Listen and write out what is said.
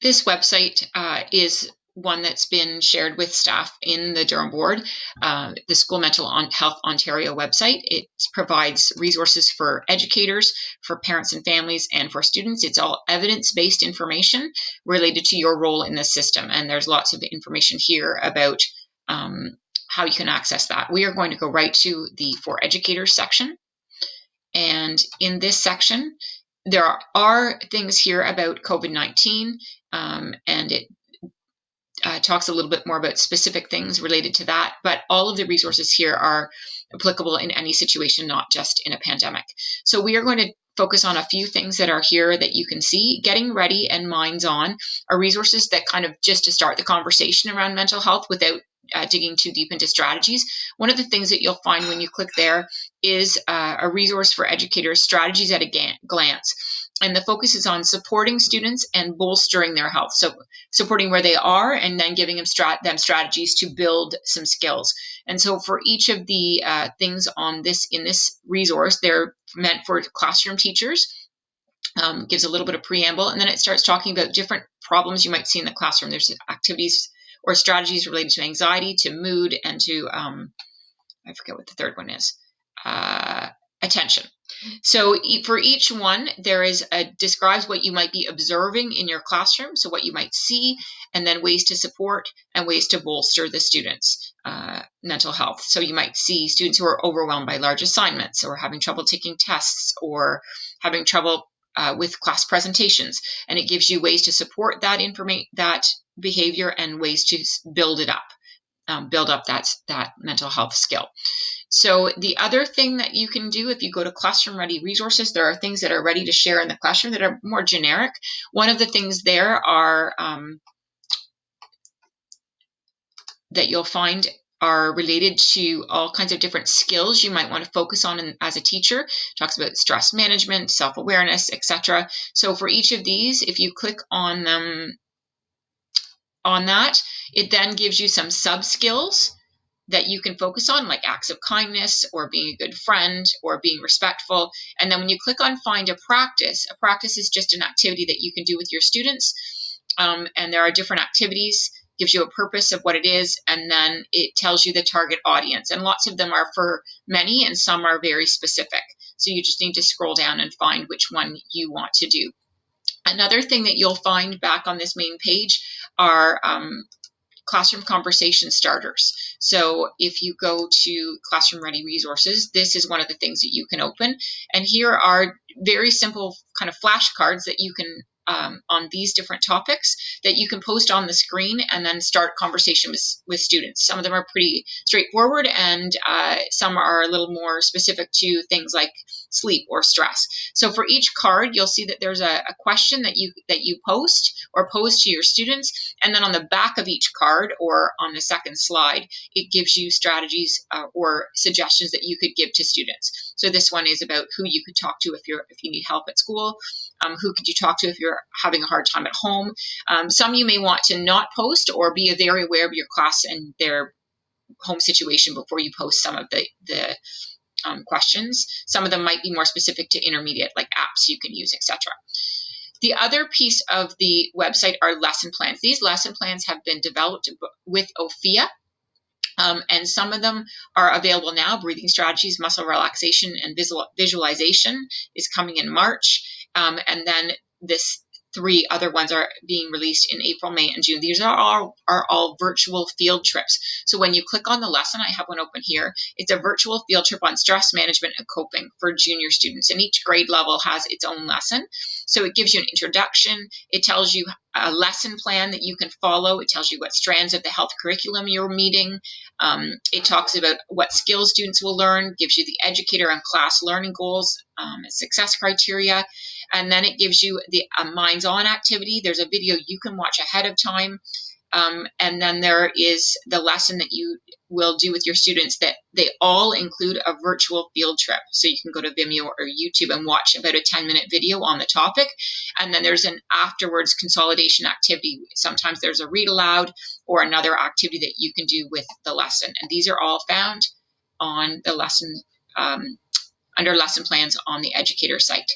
this website is one that's been shared with staff in the Durham Board, the School Mental Health Ontario website. It provides resources for educators, for parents and families, and for students. It's all evidence-based information related to your role in the system, and there's lots of information here about how you can access that. We are going to go right to the For Educators section, and in this section, there are things here about COVID-19, and it talks a little bit more about specific things related to that, but all of the resources here are applicable in any situation, not just in a pandemic. So we are going to focus on a few things that are here that you can see. Getting Ready and Minds On are resources that kind of just to start the conversation around mental health without digging too deep into strategies. One of the things that you'll find when you click there is a resource for educators, Strategies at a Glance. And the focus is on supporting students and bolstering their health. So supporting where they are and then giving them strategies to build some skills. And so for each of the things on this in this resource, they're meant for classroom teachers. Gives a little bit of preamble, and then it starts talking about different problems you might see in the classroom. There's activities or strategies related to anxiety, to mood, and to I forget what the third one is, attention. So for each one, there is describes what you might be observing in your classroom, so what you might see, and then ways to support and ways to bolster the students' mental health. So you might see students who are overwhelmed by large assignments, or having trouble taking tests, or having trouble with class presentations, and it gives you ways to support that behavior and ways to build it up, build up that mental health skill. So the other thing that you can do if you go to Classroom Ready Resources, there are things that are ready to share in the classroom that are more generic. One of the things there are that you'll find are related to all kinds of different skills you might want to focus on as a teacher. It talks about stress management, self-awareness, etc. So for each of these, if you click on them on that, it then gives you some sub-skills that you can focus on, like acts of kindness, or being a good friend, or being respectful. And then when you click on Find a practice is just an activity that you can do with your students. And there are different activities, gives you a purpose of what it is, and then it tells you the target audience. And lots of them are for many, and some are very specific. So you just need to scroll down and find which one you want to do. Another thing that you'll find back on this main page are classroom conversation starters. So if you go to Classroom Ready Resources, this is one of the things that you can open. And here are very simple kind of flashcards that you can on these different topics that you can post on the screen and then start conversation with students. Some of them are pretty straightforward, and some are a little more specific to things like sleep or stress. So for each card, you'll see that there's a question that you post or pose to your students, and then on the back of each card or on the second slide, it gives you strategies or suggestions that you could give to students. So this one is about who you could talk to if you need help at school. Who could you talk to if you're having a hard time at home? Some you may want to not post, or be very aware of your class and their home situation before you post some of the questions. Some of them might be more specific to intermediate, like apps you can use, etc. The other piece of the website are lesson plans. These lesson plans have been developed with OFIA. And some of them are available now. Breathing strategies, muscle relaxation, and visualization is coming in March. And then this 3 other ones are being released in April, May, and June. These are all virtual field trips. So when you click on the lesson, I have one open here. It's a virtual field trip on stress management and coping for junior students. And each grade level has its own lesson. So it gives you an introduction. It tells you a lesson plan that you can follow. It tells you what strands of the health curriculum you're meeting. It talks about what skills students will learn, gives you the educator and class learning goals, success criteria, and then it gives you the Minds On activity. There's a video you can watch ahead of time, and then there is the lesson that you will do with your students that they all include a virtual field trip. So you can go to Vimeo or YouTube and watch about a 10-minute video on the topic. And then there's an afterwards consolidation activity. Sometimes there's a read aloud or another activity that you can do with the lesson. And these are all found on the lesson, under lesson plans on the educator site.